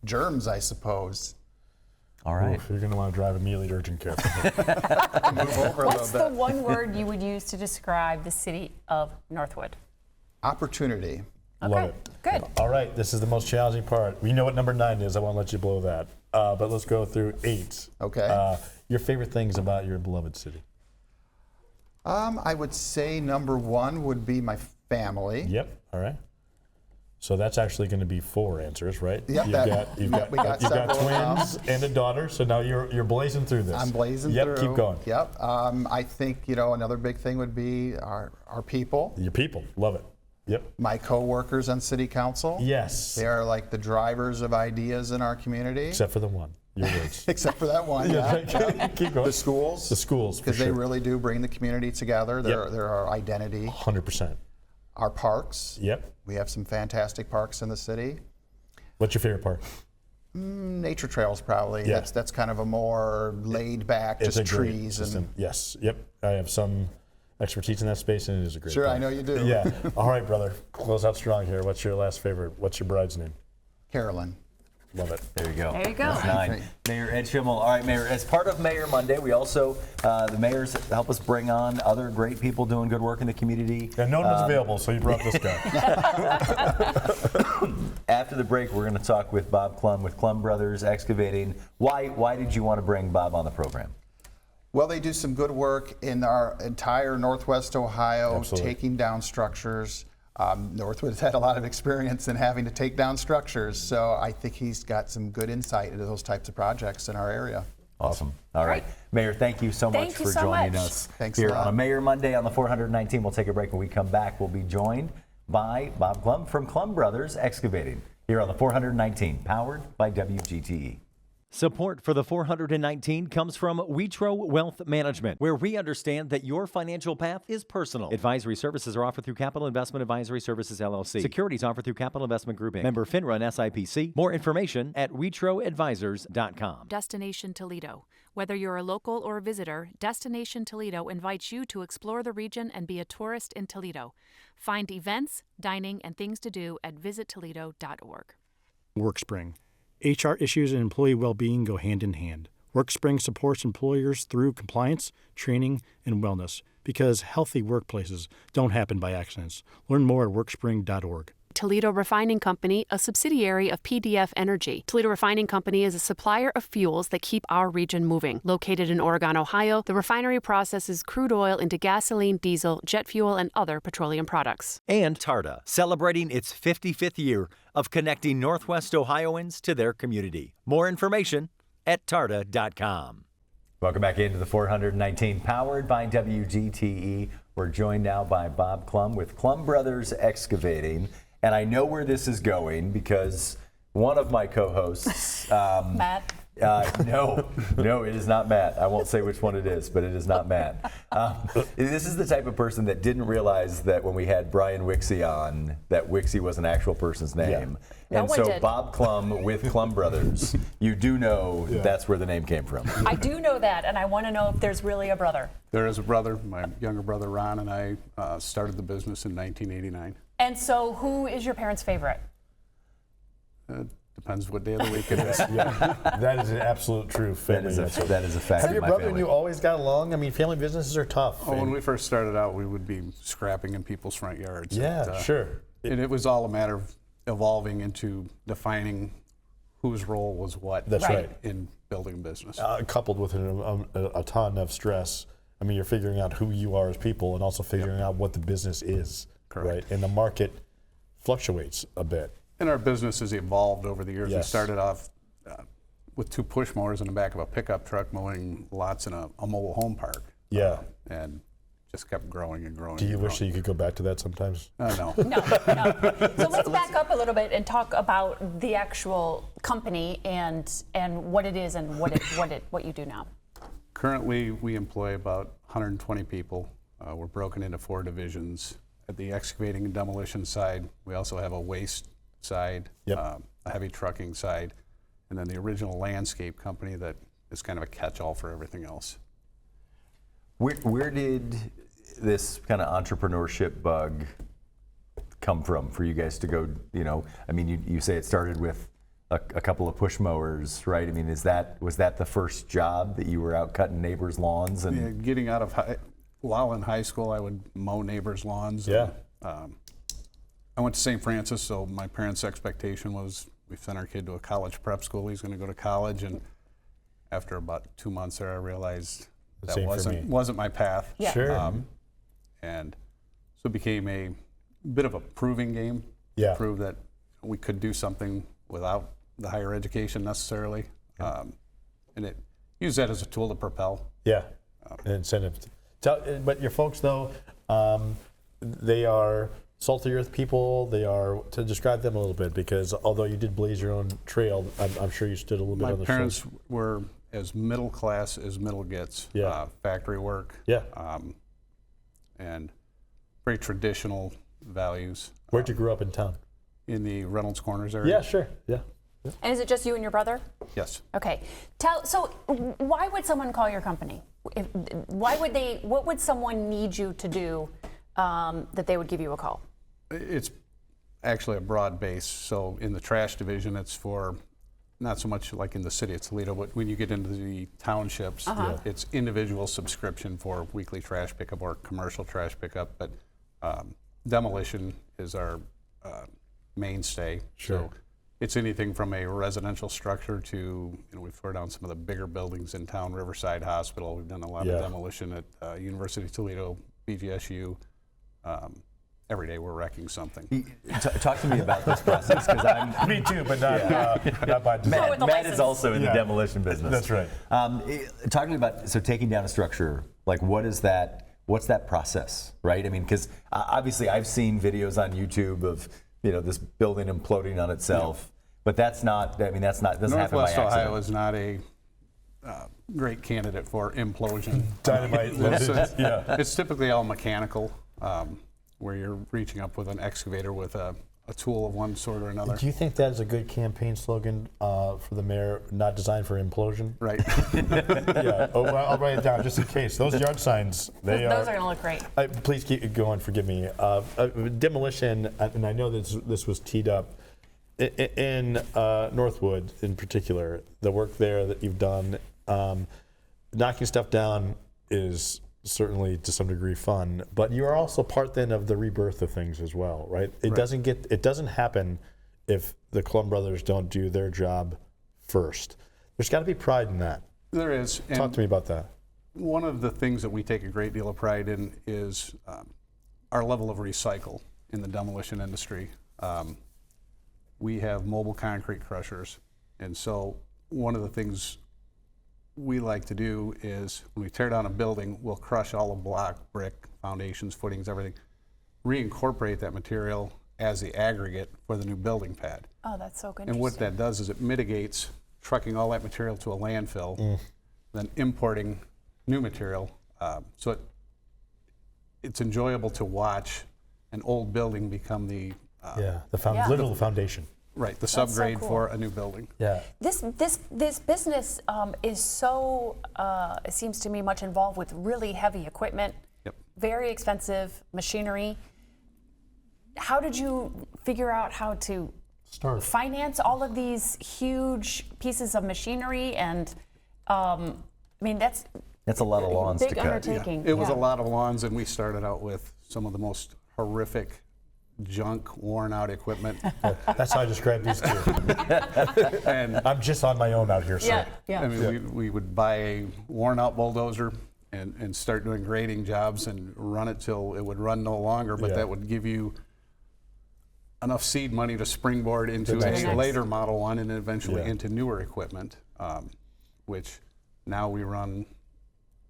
Germs, I suppose. All right. Oof, you're going to want to drive immediately to urgent care. Move over a What's the little bit. 1 word you would use to describe the city of Northwood? Opportunity. Love it. Good. All right, this is the most challenging part. We know what number 9 is. I won't let you blow that. But let's go through 8. Okay. Your favorite things about your beloved city? I would say number 1 would be my family. Yep. All right. So that's actually going to be 4 answers, right? Yep. You've got twins and a daughter. So now you're blazing through this. I'm blazing through. Yep. Keep going. Yep. I think another big thing would be our people. Your people. Love it. Yep. My co-workers on city council. Yes. They are like the drivers of ideas in our community. Except for the one. Your words. Except for that one. Keep going. The schools. The schools. Because they really do bring the community together. They're our identity. 100%. Our parks. Yep. We have some fantastic parks in the city. What's your favorite park? Nature trails, probably. Yeah. That's kind of a more laid back, just trees and. Yes. Yep. I have some expertise in that space, and it is a great. Sure, park. I know you do. Yeah. All right, brother. Close out strong here. What's your last favorite? What's your bride's name? Carolyn. Love it. There you go. There you go. That's 9. Mayor Ed Schimmel. All right, Mayor, as part of Mayor Monday, we also, the mayors help us bring on other great people doing good work in the community. And no one was available, so you brought this guy. After the break, we're going to talk with Bob Klumm with Klumm Brothers Excavating. Why did you want to bring Bob on the program? Well, they do some good work in our entire Northwest Ohio, taking down structures. Northwood's had a lot of experience in having to take down structures, so I think he's got some good insight into those types of projects in our area. Awesome. All right. Mayor, thank you so much for joining us here on a Mayor Monday on the 419. We'll take a break. When we come back, we'll be joined by Bob Klumm from Klumm Brothers Excavating here on the 419, powered by WGTE. Support for the 419 comes from Witro Wealth Management, where we understand that your financial path is personal. Advisory services are offered through Capital Investment Advisory Services, LLC. Securities offered through Capital Investment Group, Inc. Member FINRA and SIPC. More information at WitroAdvisors.com. Destination Toledo. Whether you're a local or a visitor, Destination Toledo invites you to explore the region and be a tourist in Toledo. Find events, dining, and things to do at visittoledo.org. WorkSpring. HR issues and employee well-being go hand in hand. WorkSpring supports employers through compliance, training, and wellness because healthy workplaces don't happen by accidents. Learn more at workspring.org. Toledo Refining Company, a subsidiary of PDF Energy. Toledo Refining Company is a supplier of fuels that keep our region moving. Located in Oregon, Ohio, the refinery processes crude oil into gasoline, diesel, jet fuel, and other petroleum products. And TARTA, celebrating its 55th year of connecting Northwest Ohioans to their community. More information at tarta.com. Welcome back into the 419, powered by WGTE. We're joined now by Bob Klumm with Klumm Brothers Excavating. And I know where this is going because one of my co-hosts, Matt. No, it is not Matt. I won't say which one it is, but it is not Matt. This is the type of person that didn't realize that when we had Brian Wixie on, that Wixie was an actual person's name. Yeah. And so Bob Klumm with Klumm Brothers, you do know that's where the name came from. I do know that, and I want to know if there's really a brother. There is a brother. My younger brother Ron and I started the business in 1989. And so who is your parents' favorite? Depends what day of the week it is. Yeah, that is an absolute truth. That is a fact. Have in your my brother family. and you always got along? I mean, family businesses are tough. When we first started out, we would be scrapping in people's front yards. Yeah, sure. And it was all a matter of evolving into defining whose role was what. That's right. In building business. Coupled with a ton of stress. I mean, you're figuring out who you are as people and also figuring out what the business is. Correct. Right? And the market fluctuates a bit. And our business has evolved over the years. Yes. We started off with 2 push mowers in the back of a pickup truck mowing lots in a mobile home park. Yeah. And just kept growing and growing. Do you wish that you could go back to that sometimes? No. No. So let's back up a little bit and talk about the actual company and what it is and what you do now. Currently, we employ about 120 people. We're broken into 4 divisions. At the excavating and demolition side, we also have a waste side, a heavy trucking side, and then the original landscape company that is kind of a catch-all for everything else. Where did this kind of entrepreneurship bug come from for you guys to go, I mean, you say it started with a couple of push mowers, right? I mean, was that the first job that you were out cutting neighbors' lawns? And yeah, getting out of while in high school, I would mow neighbors' lawns. Yeah. And, I went to St. Francis, so my parents' expectation was we sent our kid to a college prep school. He's going to go to college, and after about 2 months there, I realized that wasn't my path. Yeah. Sure. And so it became a bit of a proving game. Yeah. To prove that we could do something without the higher education necessarily, and it use that as a tool to propel. Yeah. An incentive. But your folks, though, they are salt of the earth people. They are, to describe them a little bit, because although you did blaze your own trail, I'm sure you stood a little bit on the shoulders. My parents were as middle class as middle gets. Yeah. Factory work. Yeah. And very traditional values. Where'd you grow up in town? In the Reynolds Corners area. Yeah, sure. Yeah. And is it just you and your brother? Yes. Okay. So why would someone call your company? What would someone need you to do that they would give you a call? It's actually a broad base. So in the trash division, it's for not so much like in the city of Toledo, but when you get into the townships, it's individual subscription for weekly trash pickup or commercial trash pickup. But demolition is our mainstay. Sure. So it's anything from a residential structure to, we've tore down some of the bigger buildings in town, Riverside Hospital. We've done a lot of demolition at University of Toledo, BGSU. Every day we're wrecking something. Talk to me about this process, because I'm... Me too, but not by design. Matt is also in the demolition business. That's right. Talking about, taking down a structure, like what's that process, right? I mean, because obviously I've seen videos on YouTube of, this building imploding on itself, but doesn't happen by accident. Northwest Ohio is not a great candidate for implosion. Dynamite. It's typically all mechanical, where you're reaching up with an excavator with a tool of one sort or another. Do you think that is a good campaign slogan for the mayor, not designed for implosion? Right. Yeah. Oh, well, I'll write it down just in case. Those yard signs, those are going to look great. Please keep going. Forgive me. Demolition, and I know this was teed up in Northwood in particular. The work there that you've done, knocking stuff down is certainly to some degree fun, but you are also part then of the rebirth of things as well, right? It doesn't happen if the Klumm brothers don't do their job first. There's got to be pride in that. There is. Talk to me about that. One of the things that we take a great deal of pride in is our level of recycle in the demolition industry. We have mobile concrete crushers, and so one of the things we like to do is when we tear down a building, we'll crush all the block, brick, foundations, footings, everything, reincorporate that material as the aggregate for the new building pad. Oh, that's so good. And what that does is it mitigates trucking all that material to a landfill, then importing new material. So it's enjoyable to watch an old building become the literal foundation. Right, the subgrade for a new building. Yeah. This business is so, it seems to me, much involved with really heavy equipment, very expensive machinery. How did you figure out how to finance all of these huge pieces of machinery, and I mean that's a lot of lawns big to cut. undertaking. It was a lot of lawns, and we started out with some of the most horrific junk, worn out equipment. That's how I describe these two. And I'm just on my own out here, sir. I mean, we would buy a worn out bulldozer and start doing grading jobs and run it till it would run no longer, but that would give you enough seed money to springboard into a later Model 1 and eventually into newer equipment, which now we run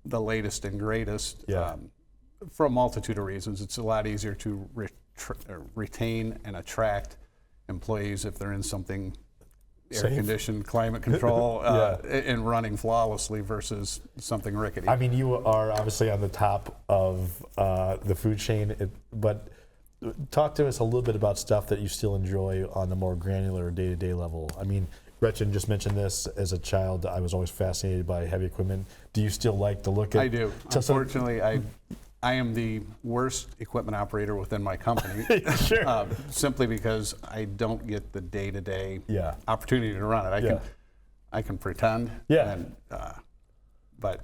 the latest and greatest for a multitude of reasons. It's a lot easier to retain and attract employees if they're in something air-conditioned, climate control, and running flawlessly versus something rickety. I mean, you are obviously on the top of the food chain, but talk to us a little bit about stuff that you still enjoy on the more granular day-to-day level. I mean, Gretchen just mentioned this. As a child, I was always fascinated by heavy equipment. Do you still like to look at? I do. Unfortunately, I am the worst equipment operator within my company. Sure. Simply because I don't get the day-to-day opportunity to run it. I can pretend. And, but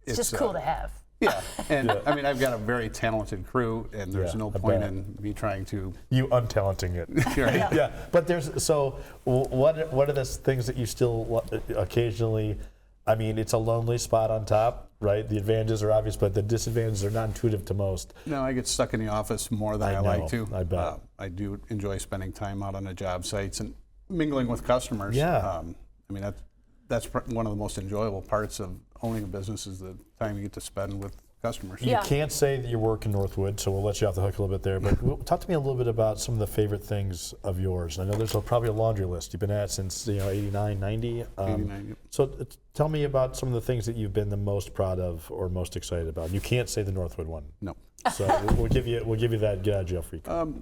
it's just cool to have. Yeah, and I mean, I've got a very talented crew, and there's no point in me trying to you untalenting it. Right? But there's what are the things that you still occasionally? I mean, it's a lonely spot on top, right? The advantages are obvious, but the disadvantages are not intuitive to most. No, I get stuck in the office more than I like to. I bet. I do enjoy spending time out on the job sites and mingling with customers. Yeah. I mean, that's one of the most enjoyable parts of owning a business is the time you get to spend with customers. You can't say that you work in Northwood, so we'll let you off the hook a little bit there, but talk to me a little bit about some of the favorite things of yours. I know there's probably a laundry list you've been at since 89, 90. 89, So tell me about some of the things that you've been the most proud of or most excited about. You can't say the Northwood one. No. So we'll give you that get out of jail free card.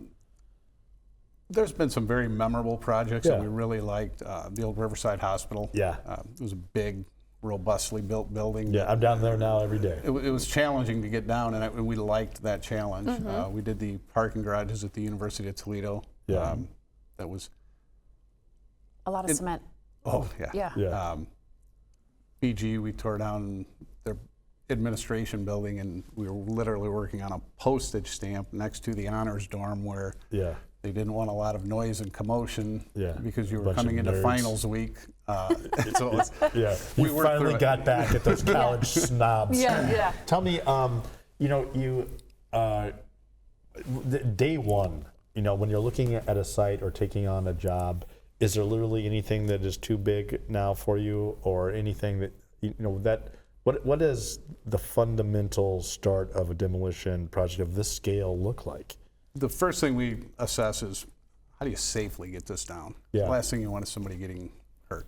There's been some very memorable projects that we really liked. The old Riverside Hospital. Yeah. It was a big, robustly built building. Yeah, I'm down there now every day. It was challenging to get down, and we liked that challenge. We did the parking garages at the University of Toledo. Yeah. That was a lot of cement. Oh, Yeah. BG, we tore down their administration building, and we were literally working on a postage stamp next to the honors dorm where they didn't want a lot of noise and commotion because you were coming into finals week. So you finally got back at those college snobs. Tell me, day one, when you're looking at a site or taking on a job, is there literally anything that is too big now for you, or anything that what does the fundamental start of a demolition project of this scale look like? The first thing we assess is how do you safely get this down? The last thing you want is somebody getting hurt.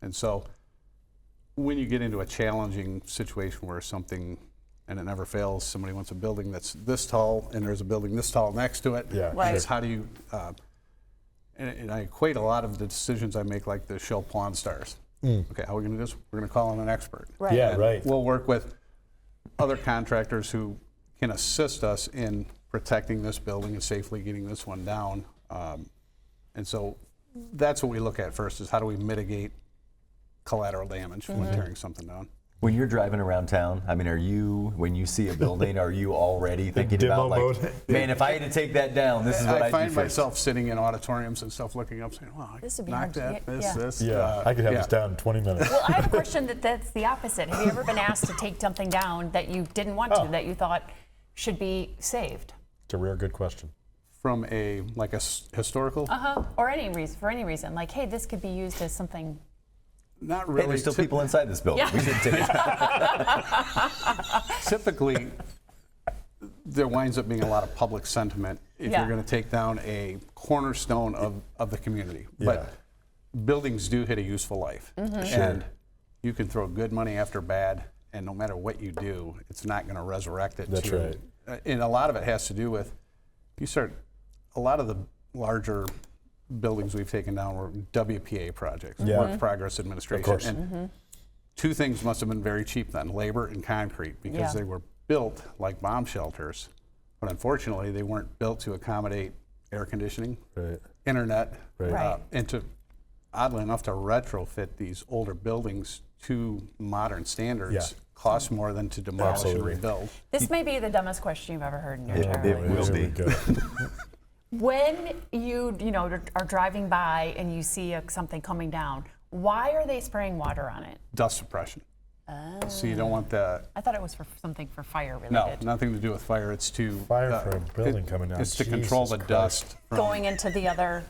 And so when you get into a challenging situation where something, and it never fails, somebody wants a building that's this tall and there's a building this tall next to it. Is how do you, and I equate a lot of the decisions I make like the Shell Pawn Stars. Okay, how are we going to do this? We're going to call in an expert. We'll work with other contractors who can assist us in protecting this building and safely getting this one down. And so that's what we look at first, is how do we mitigate collateral damage when tearing something down. When you're driving around town, I mean, when you see a building, are you already thinking about man, if I had to take that down, this is what I'd do first? I find myself sitting in auditoriums and stuff looking up saying, wow, this would be knock hard that, this. I could have this down in 20 minutes. Well, I have a question that's the opposite. Have you ever been asked to take something down that you didn't want to, that you thought should be saved? It's a rare good question. From a historical? Or for any reason. Like, hey, this could be used as something. Not really. Hey, there's still people inside this building. We should take it. Typically, there winds up being a lot of public sentiment if you're going to take down a cornerstone of the community. But buildings do hit a useful life. And you can throw good money after bad, and no matter what you do, it's not going to resurrect it. That's right. And a lot of it has to do with, a lot of the larger buildings we've taken down were WPA projects, Work Progress Administration. Of course. And two things must have been very cheap then, labor and concrete, because they were built like bomb shelters, but unfortunately they weren't built to accommodate air conditioning. internet, Right. and to, oddly enough, to retrofit these older buildings to modern standards costs more than to demolish and rebuild. This may be the dumbest question you've ever heard in your It entire life. will be. When you are driving by and you see something coming down, why are they spraying water on it? Dust suppression. So you don't want the... I thought it was for something for fire related. No, nothing to do with fire. It's to... Fire for a building coming down. It's to control the dust. From, going into the other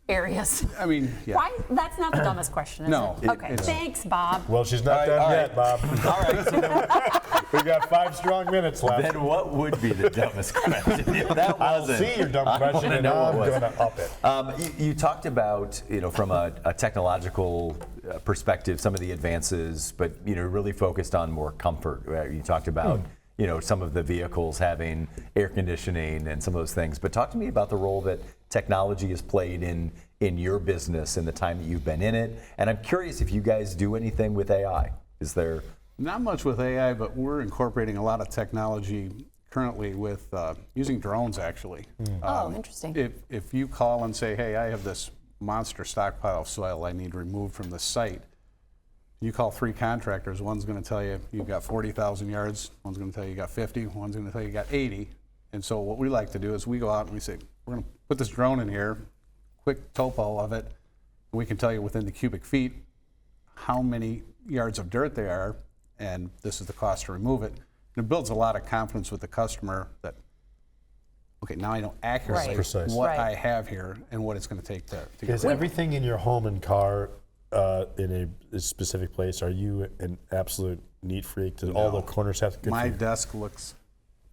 areas. I mean, yeah. Why? That's not the dumbest question, is No, it? Okay, thanks, Bob. Well, she's not done yet, Bob. All right. So we got 5 strong minutes left. Then what would be the dumbest question? If that I'll wasn't, see your dumb question, and I'm going to up it. You talked about, from a technological perspective, some of the advances, but really focused on more comfort. Right? You talked about some of the vehicles having air conditioning and some of those things. But talk to me about the role that technology has played in your business in the time that you've been in it. And I'm curious if you guys do anything with AI. Is there? Not much with AI, but we're incorporating a lot of technology currently with using drones, actually. Interesting. If you call and say, hey, I have this monster stockpile of soil I need removed from the site, you call 3 contractors, one's going to tell you you've got 40,000 yards, one's going to tell you you got 50, one's going to tell you you got 80. And so what we like to do is we go out and we say, we're going to put this drone in here, quick topo of it, and we can tell you within the cubic feet how many yards of dirt there are, and this is the cost to remove it. And it builds a lot of confidence with the customer that, okay, now I know accurately what I have here and what it's going to take to get Is rid of it. everything in your home and car in a specific place? Are you an absolute neat freak? Do all the corners have to go? My desk looks,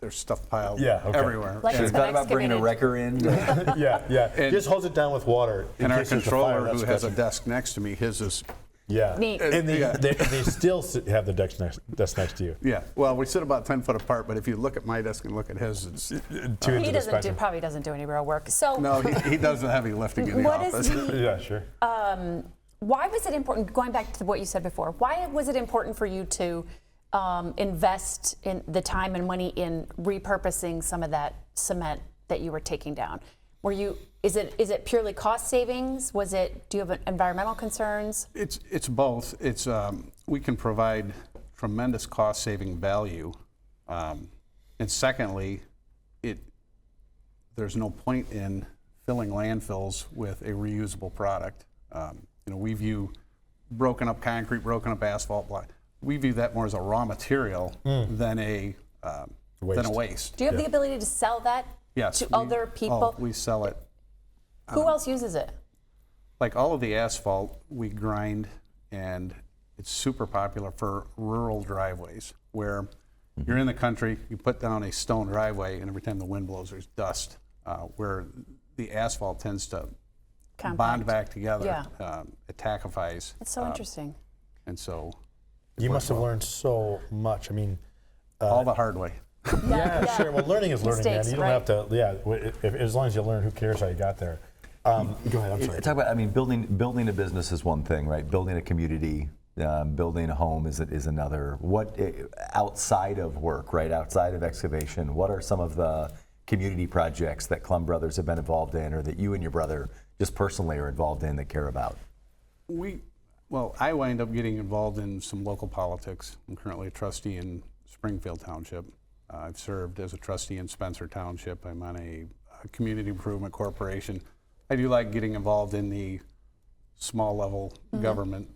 there's stuff piled okay. everywhere. Like It's not about bringing a wrecker in. Yeah. Just holds it down with water. And our case there's a controller, fire, who that's has a good. desk next to me, his is... Neat. And they still have the desk next to you. Yeah, well, we sit about 10 foot apart, but if you look at my desk and look at his, it's... He probably doesn't do any real work. So No, he does the heavy lifting in the what office. is the, Yeah, sure. why was it important, going back to what you said before, why was it important for you to invest in the time and money in repurposing some of that cement that you were taking down? Is it purely cost savings? Do you have environmental concerns? It's both. It's we can provide tremendous cost saving value, and secondly, there's no point in filling landfills with a reusable product. We view broken up concrete, broken up asphalt block. We view that more as a raw material than a waste. Do you have the ability to sell that to other people? We sell it. Who else uses it? Like all of the asphalt, we grind, and it's super popular for rural driveways where you're in the country, you put down a stone driveway, and every time the wind blows, there's dust, where the asphalt tends to bond back together. It tackifies. It's so interesting. And so you must have learned so much. I mean, all the hard way. Sure. Well, learning is learning, Mistakes, man. You don't have to. As long as you learn, who cares how you got there? Go ahead. I'm sorry. Talk about. Building a business is one thing, right? Building a community, building a home is another. What outside of work, right? Outside of excavation, what are some of the community projects that Klumm Brothers have been involved in, or that you and your brother just personally are involved in that care about? I wind up getting involved in some local politics. I'm currently a trustee in Springfield Township. I've served as a trustee in Spencer Township. I'm on a community improvement corporation. I do like getting involved in the small level government,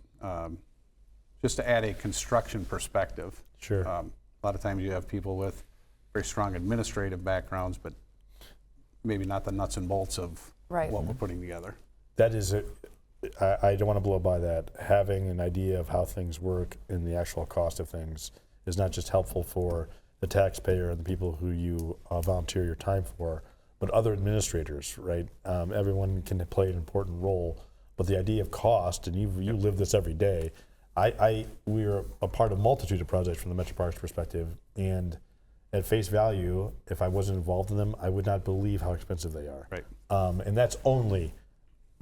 just to add a construction perspective. Sure. A lot of times you have people with very strong administrative backgrounds, but maybe not the nuts and bolts of what we're putting together. That is it. I don't want to blow by that. Having an idea of how things work and the actual cost of things is not just helpful for the taxpayer and the people who you volunteer your time for, but other administrators, right? Everyone can play an important role, but the idea of cost, and you live this every day. We are a part of a multitude of projects from the Metro Parks perspective, and at face value, if I wasn't involved in them, I would not believe how expensive they are. Right. And that's only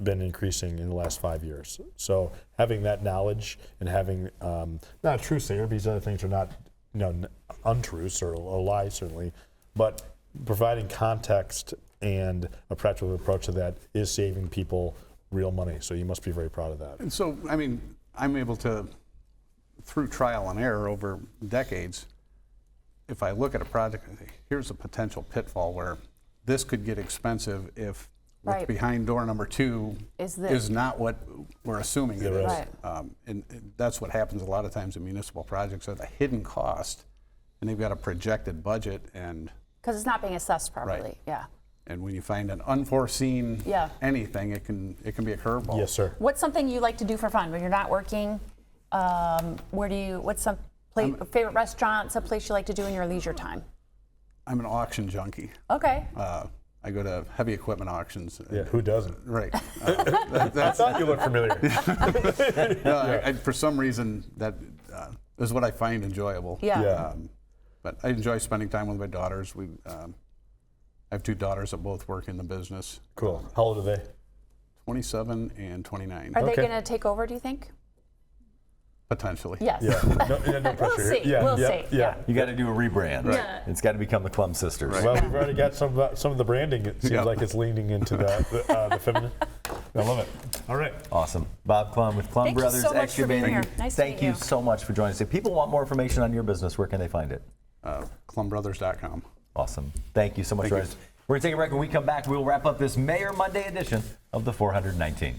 been increasing in the last 5 years. So having that knowledge and having, not a truth sayer, these other things are not untruths or lies certainly, but providing context and a practical approach to that is saving people real money. So you must be very proud of that. And so, I mean, I'm able to, through trial and error over decades, if I look at a project, here's a potential pitfall where this could get expensive if what's Right. behind door number 2 is not what we're assuming it is. Right. And that's what happens a lot of times in municipal projects, at a hidden cost, and they've got a projected budget, and Because it's not being assessed properly. Right. Yeah. and when you find an unforeseen Yeah. anything, it can be a curveball. Yes, sir. What's something you like to do for fun when you're not working? What's some favorite restaurant, some place you like to do in your leisure time? I'm an auction junkie. Okay. I go to heavy equipment auctions. Yeah, who doesn't? Right. I thought you looked familiar. No, for some reason, that is what I find enjoyable. Yeah. But I enjoy spending time with my daughters. I have 2 daughters that both work in the business. Cool. How old are they? 27 and 29. Are they going to take over, do you think? Potentially. Yes. Yeah. No pressure. We'll see. Yeah, We'll yeah, see. yeah. You got to do a rebrand. Right. Yeah. It's got to become the Klumm sisters. Well, we've already got some of the branding. It seems like it's leaning into the feminine. I love it. All right. Awesome. Bob Klumm with Klumm Thank you Brothers so much for being Excavating. here. Nice to Thank meet you you. so much for joining us. If people want more information on your business, where can they find it? KlummBrothers.com. Awesome. Thank you so much, Rose. We're going to take a break. When we come back, we'll wrap up this Mayor Monday edition of the 419.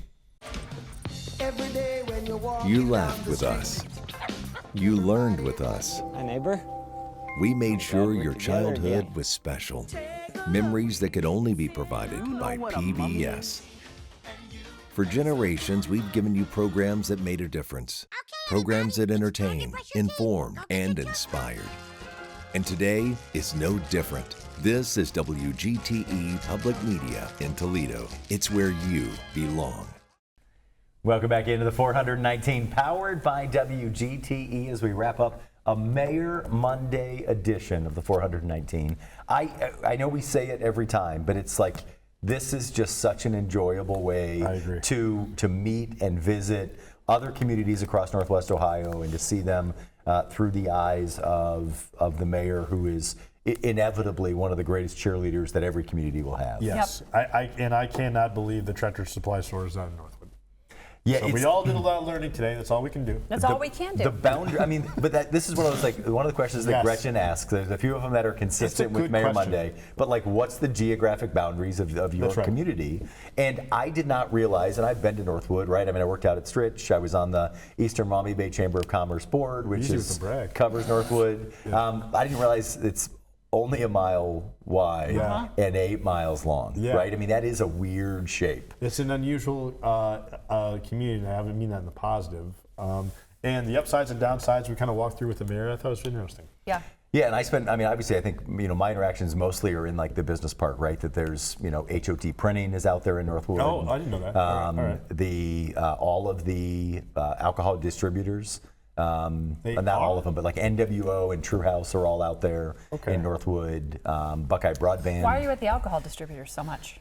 You laughed with us. You learned with us. Hi, neighbor. We made sure your childhood was special. Memories that could only be provided by PBS. For generations, we've given you programs that made a difference. Programs that entertained, informed, and inspired. And today is no different. This is WGTE Public Media in Toledo. It's where you belong. Welcome back into the 419, powered by WGTE, as we wrap up a Mayor Monday edition of the 419. I know we say it every time, but it's like this is just such an enjoyable way to meet and visit other communities across Northwest Ohio and to see them through the eyes of the mayor, who is inevitably one of the greatest cheerleaders that every community will have. Yes. Yep. I cannot believe the Tractor Supply store is out in Northwood. Yeah, so we all did a lot of learning today. That's all we can do. That's all we can do. The boundary, I mean, but this is one of the questions that Gretchen asks. There's a few of them that are consistent with Mayor Monday, but like, what's the geographic boundaries of your community? And I did not realize, and I've been to Northwood, right? I mean, I worked out at Stritch. I was on the Eastern Maumee Bay Chamber of Commerce board, which covers Northwood. I didn't realize it's only a mile wide and 8 miles long, right? I mean, that is a weird shape. It's an unusual community, and I mean that in the positive. And the upsides and downsides we kind of walked through with the mayor. I thought it was interesting. Yeah. Yeah, and obviously I think, my interactions mostly are in like the business park, right? That there's, HOT Printing is out there in Northwood. Oh, I didn't know that. All right. All of the alcohol distributors, not all of them, but like NWO and True House are all out there in Northwood. Buckeye Broadband. Why are you at the alcohol distributors so much?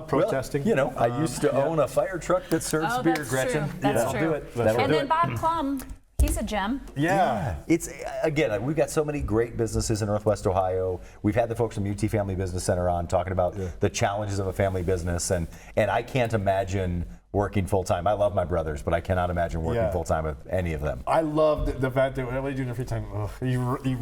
Protesting. Well, I used to own a fire truck that serves beer, that's Gretchen. True. That's true. I'll do it. And then Bob Klumm, he's a gem. Yeah. It's, again, we've got so many great businesses in Northwest Ohio. We've had the folks from UT Family Business Center on talking about the challenges of a family business. And I can't imagine working full-time. I love my brothers, but I cannot imagine working full-time with any of them. I loved the fact that what do you do in your free time? He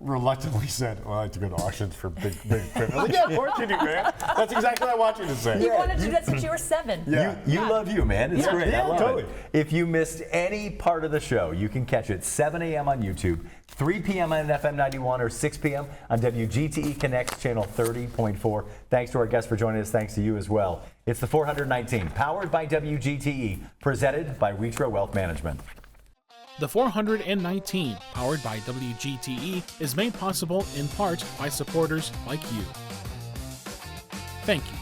reluctantly said, well, I like to go to auctions for big equipment. Like, yeah, of course you do, man. That's exactly what I want you to say. You wanted to do that since you were 7. You love you, man. It's great. I love totally. it. If you missed any part of the show, you can catch it 7 a.m. on YouTube, 3 p.m. on FM 91, or 6 p.m. on WGTE Connects channel 30.4. Thanks to our guests for joining us. Thanks to you as well. It's the 419, powered by WGTE, presented by Wheatro Wealth Management. The 419, powered by WGTE, is made possible in part by supporters like you. Thank you.